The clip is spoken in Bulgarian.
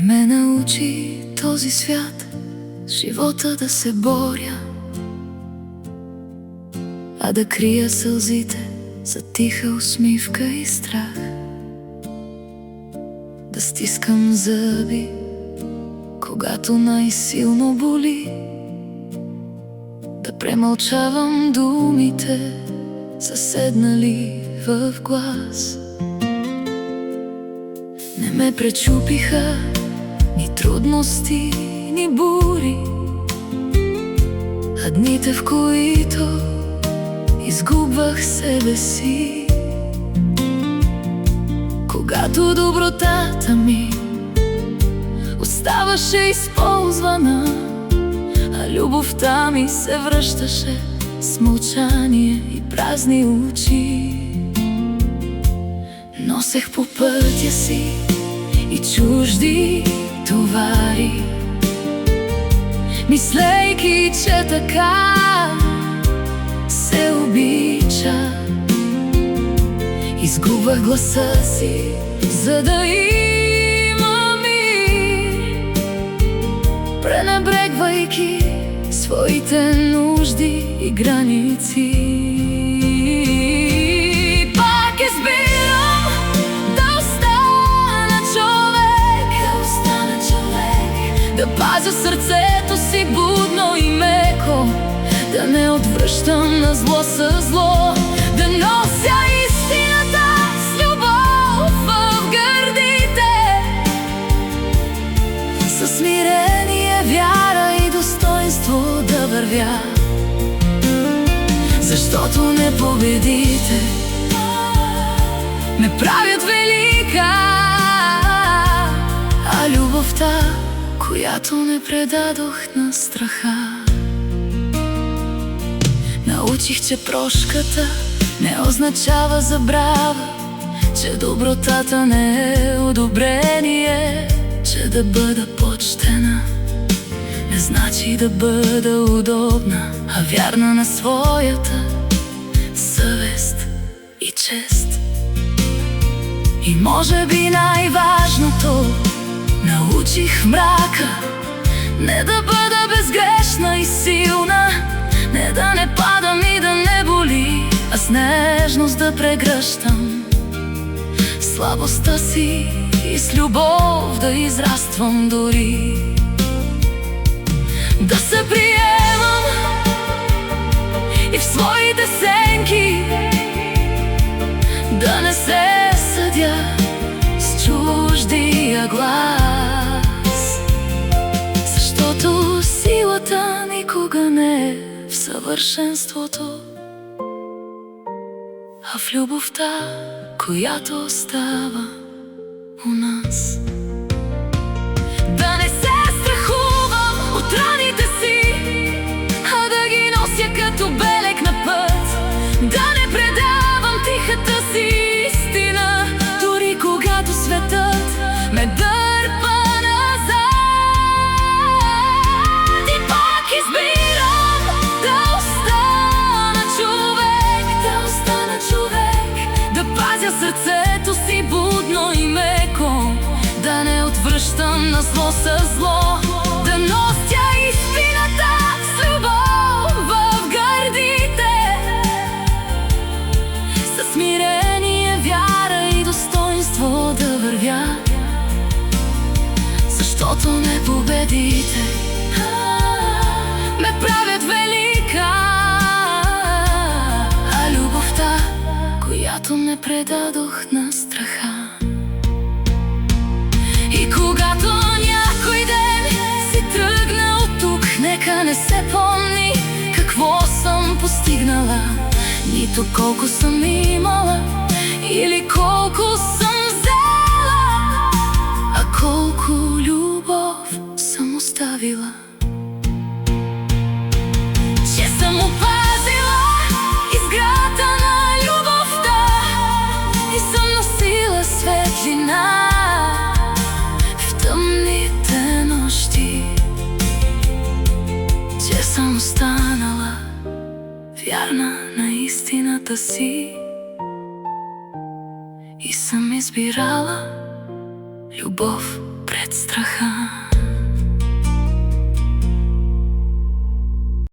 ме научи този свят с живота да се боря, а да крия сълзите за тиха усмивка и страх. Да стискам зъби, когато най-силно боли, да премълчавам думите, заседнали в глас. Не ме пречупиха ни трудности, ни бури, а дните, в които изгубвах себе си. Когато добротата ми оставаше използвана, а любовта ми се връщаше с мълчание и празни очи. Носех по пътя си и чужди товари, мислейки, че така се обича. Изгубвах гласа си, за да има мир, пренебрегвайки своите нужди и граници. Пак избирам да остана човек, да пазя сърцето си будно и меко, да не отвръщам на зло със зло, да нося истината с любов в гърдите, със смирение, вяра и достоинство да вървя. Защото непобедите ме правят велика, а любовта, която не предадох на страха. Научих, че прошката не означава забрава, че добротата не е одобрение, че да бъда почтена не значи да бъда удобна, а вярна на своята съвест и чест. И може би най-важното научих в мрака не да бъда безгрешна и силна, не да не падам и да не боли, а с нежност да прегръщам слабостта си и с любов да израствам дори. Да се приемам и в своите сенки, да не се съдя с чуждия глас, защото силата никога не е в съвършенството, а в любовта, която остава у нас. Да не се страхувам от раните си, а да ги нося като белег на път, да не предавам тихата си истина, дори когато светът ме дърпа назад. И пак избирам да остана човек, да пазя сърцето си будно и меко, да не отвръщам на зло със зло, да нося истината с любов в гърдите, със смирение, вяра и достоинство да вървя. Защото непобедите ме правят велика, а любовта, която не предадох на страха. И когато някой ден си тръгна от тук, нека не се помни какво съм постигнала, нито колко съм имала или колко съм взела, а колко любов съм оставила. Че съм опазила изграта на любовта и съм носила светлина в тъмните нощи, че съм останала вярна на истината си и съм избирала любов пред страха.